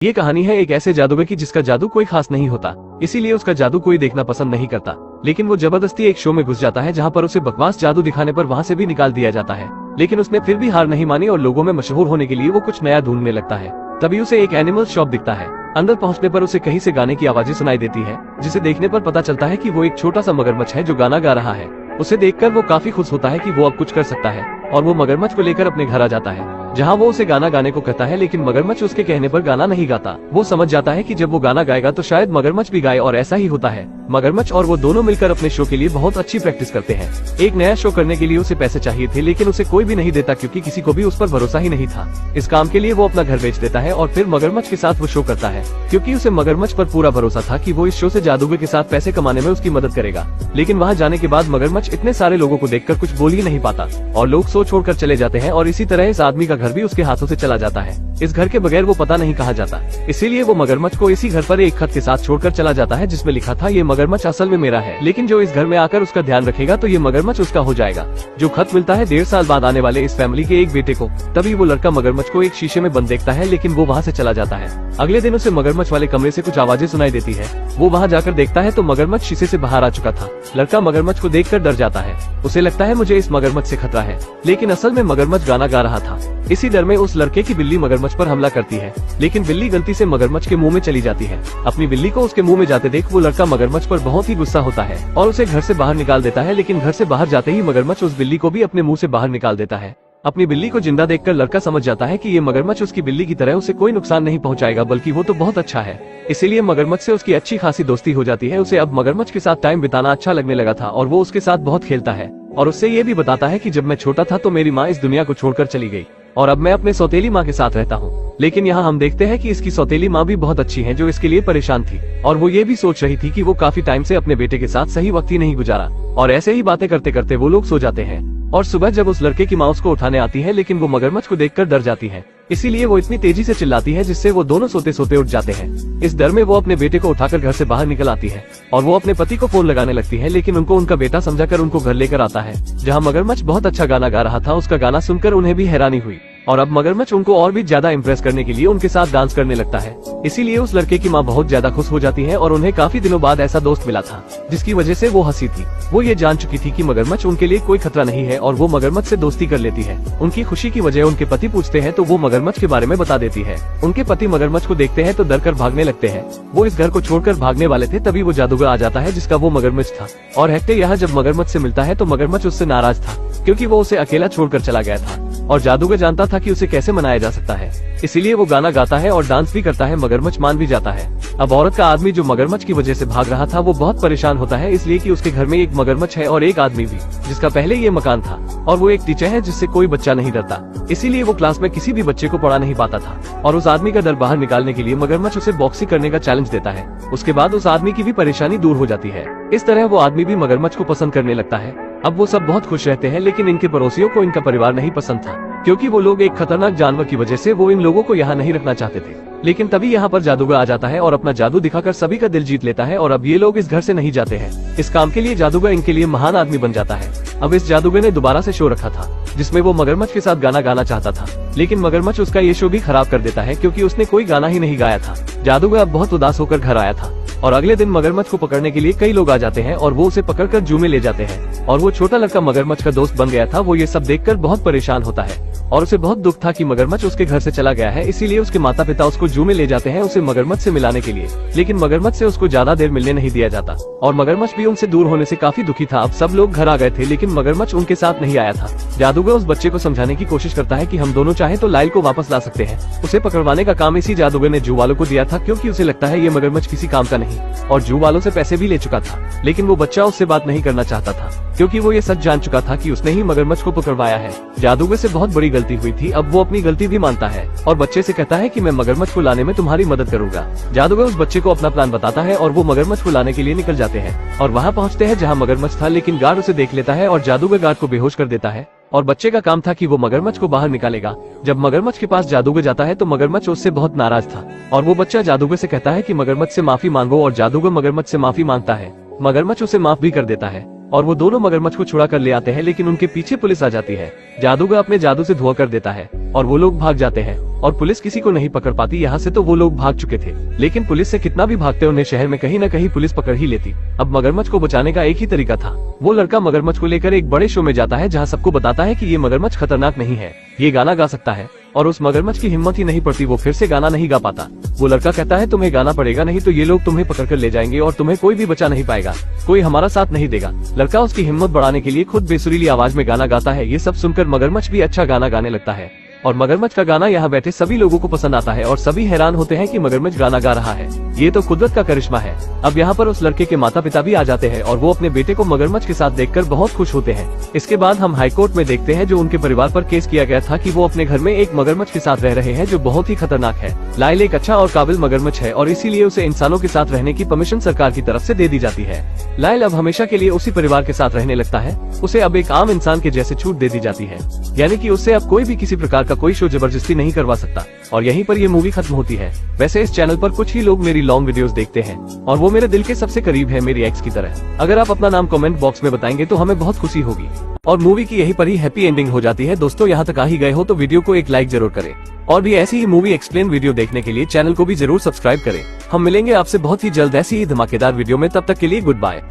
ये कहानी है एक ऐसे जादूगर की जिसका जादू कोई खास नहीं होता, इसीलिए उसका जादू कोई देखना पसंद नहीं करता। लेकिन वो जबरदस्ती एक शो में घुस जाता है जहाँ पर उसे बकवास जादू दिखाने पर वहाँ से भी निकाल दिया जाता है। लेकिन उसने फिर भी हार नहीं मानी और लोगों में मशहूर होने के लिए वो कुछ नया ढूंढने लगता है। तभी उसे एक एनिमल शॉप दिखता है। अंदर पहुंचने पर उसे कहीं से गाने की आवाजें सुनाई देती है, जिसे देखने पर पता चलता है कि वो एक छोटा सा मगरमच्छ है जो गाना गा रहा है। उसे देखकर वो काफी खुश होता है कि वो अब कुछ कर सकता है और वो मगरमच्छ को लेकर अपने घर आ जाता है, जहाँ वो उसे गाना गाने को कहता है। लेकिन मगरमच्छ उसके कहने पर गाना नहीं गाता। वो समझ जाता है कि जब वो गाना गाएगा तो शायद मगरमच्छ भी गाए और ऐसा ही होता है। मगरमच्छ और वो दोनों मिलकर अपने शो के लिए बहुत अच्छी प्रैक्टिस करते हैं। एक नया शो करने के लिए उसे पैसे चाहिए थे, लेकिन उसे कोई भी नहीं देता क्योंकि किसी को भी उस पर भरोसा ही नहीं था। इस काम के लिए वो अपना घर बेच देता है और फिर मगरमच्छ के साथ वो शो करता है, क्योंकि उसे मगरमच्छ पर पूरा भरोसा था कि वो इस शो से जादूगर के साथ पैसे कमाने में उसकी मदद करेगा। लेकिन वहाँ जाने के बाद मगरमच्छ इतने सारे लोगों को देखकर कुछ बोल ही नहीं पाता और लोग शो छोड़कर चले जाते हैं और इसी तरह इस आदमी का घर भी उसके हाथों से चला जाता है। इस घर के बगैर वो पता नहीं कहाँ जाता, इसीलिए वो मगरमच्छ को इसी घर पर एक खत के साथ छोड़कर चला जाता है जिसमें लिखा था, ये मगरमच्छ असल में मेरा है, लेकिन जो इस घर में आकर उसका ध्यान रखेगा तो ये मगरमच्छ उसका हो जाएगा। जो खत मिलता है 1.5 साल बाद आने वाले इस फैमिली के एक बेटे को। तभी वो लड़का मगरमच्छ को एक शीशे में बंद देखता है, लेकिन वो वहाँ से चला जाता है। अगले दिन उसे मगरमच्छ वाले कमरे से कुछ आवाजें सुनाई देती है। वो वहाँ जाकर देखता है तो मगरमच्छ शीशे से बाहर आ चुका था। लड़का मगरमच्छ को देखकर डर जाता है। उसे लगता है मुझे इस मगरमच्छ से खतरा है, लेकिन असल में मगरमच्छ गाना गा रहा था। इसी डर में उस लड़के की बिल्ली मगरमच्छ पर हमला करती है, लेकिन बिल्ली गलती से मगरमच्छ के मुंह में चली जाती है। अपनी बिल्ली को उसके मुंह में जाते देख वो लड़का मगरमच्छ पर बहुत ही गुस्सा होता है और उसे घर से बाहर निकाल देता है। लेकिन घर से बाहर जाते ही मगरमच्छ उस बिल्ली को भी अपने मुंह से बाहर निकाल देता है। अपनी बिल्ली को जिंदा देखकर लड़का समझ जाता है कि ये मगरमच्छ उसकी बिल्ली की तरह उसे कोई नुकसान नहीं पहुंचाएगा, बल्कि वो तो बहुत अच्छा है। इसीलिए मगरमच्छ से उसकी अच्छी खासी दोस्ती हो जाती है। उसे अब मगरमच्छ के साथ टाइम बिताना अच्छा लगने लगा था और वो उसके साथ बहुत खेलता है और उससे ये भी बताता है कि जब मैं छोटा था तो मेरी माँ इस दुनिया को छोड़कर चली गई और अब मैं अपने सौतेली माँ के साथ रहता हूँ। लेकिन यहाँ हम देखते हैं कि इसकी सौतेली माँ भी बहुत अच्छी है, जो इसके लिए परेशान थी और वो ये भी सोच रही थी कि वो काफी टाइम से अपने बेटे के साथ सही वक्त ही नहीं गुजारा। और ऐसे ही बातें करते करते वो लोग सो जाते हैं और सुबह जब उस लड़के की माँ उसको उठाने आती है, लेकिन वो मगरमच्छ को देखकर डर जाती है, इसीलिए वो इतनी तेजी से चिल्लाती है जिससे वो दोनों सोते सोते उठ जाते हैं। इस डर में वो अपने बेटे को उठाकर घर से बाहर निकल आती है और वो अपने पति को फोन लगाने लगती है, लेकिन उनको उनका बेटा समझाकर उनको घर लेकर आता है, जहाँ मगरमच्छ बहुत अच्छा गाना गा रहा था। उसका गाना सुनकर उन्हें भी हैरानी हुई और अब मगरमच्छ उनको और भी ज्यादा इम्प्रेस करने के लिए उनके साथ डांस करने लगता है। इसीलिए उस लड़के की माँ बहुत ज्यादा खुश हो जाती है और उन्हें काफी दिनों बाद ऐसा दोस्त मिला था जिसकी वजह से वो हंसी थी। वो ये जान चुकी थी कि मगरमच्छ उनके लिए कोई खतरा नहीं है और वो मगरमच्छ से दोस्ती कर लेती है। उनकी खुशी की वजह उनके पति पूछते हैं तो वो मगरमच्छ के बारे में बता देती है। उनके पति मगरमच्छ को देखते हैं तो डर कर भागने लगते हैं। वो इस घर को छोड़कर भागने वाले थे, तभी वो जादूगर आ जाता है जिसका वो मगरमच्छ था। और हेक्टे यहाँ जब मगरमच्छ से मिलता है तो मगरमच्छ उससे नाराज था क्योंकि वो उसे अकेला छोड़कर चला गया था और जादूगर जानता था कि उसे कैसे मनाया जा सकता है, इसीलिए वो गाना गाता है और डांस भी करता है। मगरमच्छ मान भी जाता है। अब औरत का आदमी जो मगरमच्छ की वजह से भाग रहा था वो बहुत परेशान होता है, इसलिए कि उसके घर में एक मगरमच्छ है और एक आदमी भी जिसका पहले ये मकान था और वो एक टीचर है जिससे कोई बच्चा नहीं डरता, इसीलिए वो क्लास में किसी भी बच्चे को पढ़ा नहीं पाता था। और उस आदमी का डर बाहर निकालने के लिए मगरमच्छ उसे बॉक्सिंग करने का चैलेंज देता है। उसके बाद उस आदमी की भी परेशानी दूर हो जाती है। इस तरह वो आदमी भी मगरमच्छ को पसंद करने लगता है। अब वो सब बहुत खुश रहते हैं, लेकिन इनके पड़ोसियों को इनका परिवार नहीं पसंद था क्योंकि वो लोग एक खतरनाक जानवर की वजह से वो इन लोगों को यहाँ नहीं रखना चाहते थे। लेकिन तभी यहाँ पर जादूगर आ जाता है और अपना जादू दिखाकर सभी का दिल जीत लेता है और अब ये लोग इस घर से नहीं जाते हैं। इस काम के लिए जादूगर इनके लिए महान आदमी बन जाता है। अब इस जादूगर ने दोबारा से शो रखा था जिसमें वो मगरमच्छ के साथ गाना गाना चाहता था, लेकिन मगरमच्छ उसका ये शो भी खराब कर देता है क्योंकि उसने कोई गाना ही नहीं गाया था। जादूगर अब बहुत उदास होकर घर आया था और अगले दिन मगरमच्छ को पकड़ने के लिए कई लोग आ जाते हैं और वो उसे पकड़कर जू में ले जाते हैं और वो छोटा लड़का मगरमच्छ का दोस्त बन गया था। वो ये सब देखकर बहुत परेशान होता है और उसे बहुत दुख था कि मगरमच्छ उसके घर से चला गया है, इसीलिए उसके माता पिता उसको जू में ले जाते हैं उसे मगरमच्छ से मिलाने के लिए। लेकिन मगरमच्छ से उसको ज्यादा देर मिलने नहीं दिया जाता और मगरमच्छ भी उनसे दूर होने से काफी दुखी था। अब सब लोग घर आ गए थे, लेकिन मगरमच्छ उनके साथ नहीं आया था। जादूगर उस बच्चे को समझाने की कोशिश करता है कि हम दोनों चाहे तो लाइल को वापस ला सकते हैं। उसे पकड़वाने का काम इसी जादूगर ने जू वालों को दिया था क्योंकि उसे लगता है ये मगरमच्छ किसी काम का नहीं और जू वालों से पैसे भी ले चुका था। लेकिन वो बच्चा उससे बात नहीं करना चाहता था क्योंकि वो ये सच जान चुका था कि उसने ही मगरमच्छ को पकड़वाया है। जादूगर से बहुत बड़ी गलती हुई थी। अब वो अपनी गलती भी मानता है और बच्चे से कहता है कि मैं मगरमच्छ को लाने में तुम्हारी मदद करूंगा। जादूगर उस बच्चे को अपना प्लान बताता है और वो मगरमच्छ को लाने के लिए निकल जाते हैं और वहाँ पहुँचते हैं जहाँ मगरमच्छ था, लेकिन गार्ड उसे देख लेता है और जादूगर गार्ड को बेहोश कर देता है और बच्चे का काम था कि वो मगरमच्छ को बाहर निकालेगा। जब मगरमच्छ के पास जादूगर जाता है तो मगरमच्छ उससे बहुत नाराज था और वो बच्चा जादूगर से कहता है कि मगरमच्छ से माफी मांगो और जादूगर मगरमच्छ से माफी मांगता है। मगरमच्छ उसे माफ भी कर देता है। और वो दोनों मगरमच्छ को छुड़ा कर ले आते हैं, लेकिन उनके पीछे पुलिस आ जाती है। जादूगर अपने जादू से धुआं कर देता है और वो लोग भाग जाते हैं और पुलिस किसी को नहीं पकड़ पाती। यहाँ से तो वो लोग भाग चुके थे, लेकिन पुलिस से कितना भी भागते उन्हें शहर में कहीं न कहीं पुलिस पकड़ ही लेती। अब मगरमच्छ को बचाने का एक ही तरीका था। वो लड़का मगरमच्छ को लेकर एक बड़े शो में जाता है जहाँ सबको बताता है कि ये मगरमच्छ खतरनाक नहीं है, ये गाना गा सकता है। और उस मगरमच्छ की हिम्मत ही नहीं पड़ती, वो फिर से गाना नहीं गा पाता। वो लड़का कहता है तुम्हें गाना पड़ेगा, नहीं तो ये लोग तुम्हें पकड़ कर ले जाएंगे और तुम्हें कोई भी बचा नहीं पाएगा, कोई हमारा साथ नहीं देगा। लड़का उसकी हिम्मत बढ़ाने के लिए खुद बेसुरीली आवाज में गाना गाता है। ये सब सुनकर मगरमच्छ भी अच्छा गाना गाने लगता है और मगरमच्छ का गाना यहाँ बैठे सभी लोगों को पसंद आता है और सभी हैरान होते हैं कि मगरमच्छ गाना गा रहा है। ये तो कुदरत का करिश्मा है। अब यहाँ पर उस लड़के के माता पिता भी आ जाते हैं और वो अपने बेटे को मगरमच्छ के साथ देखकर बहुत खुश होते हैं। इसके बाद हम हाई कोर्ट में देखते हैं जो उनके परिवार पर केस किया गया था कि वो अपने घर में एक मगरमच्छ के साथ रह रहे हैं जो बहुत ही खतरनाक है। लाइल एक अच्छा और काबिल मगरमच्छ है और इसीलिए उसे इंसानों के साथ रहने की परमिशन सरकार की तरफ से दे दी जाती है। लाइल अब हमेशा के लिए उसी परिवार के साथ रहने लगता है। उसे अब एक आम इंसान के जैसे छूट दे दी जाती है, यानी कि उससे अब कोई भी किसी प्रकार का कोई शो जबरदस्ती नहीं करवा सकता। और यहीं पर ये मूवी खत्म होती है। वैसे इस चैनल पर कुछ ही लोग मेरी लॉन्ग वीडियोस देखते हैं और वो मेरे दिल के सबसे करीब है, मेरी एक्स की तरह। अगर आप अपना नाम कमेंट बॉक्स में बताएंगे तो हमें बहुत खुशी होगी। और मूवी की यहीं पर ही हैप्पी एंडिंग हो जाती है। दोस्तों यहाँ तक आ ही गए हो तो वीडियो को एक लाइक जरूर करें और भी ऐसी ही मूवी एक्सप्लेन वीडियो देखने के लिए चैनल को भी जरूर सब्सक्राइब करें। हम मिलेंगे आपसे बहुत ही जल्द ऐसी ही धमाकेदार वीडियो में, तब तक के लिए गुड बाय।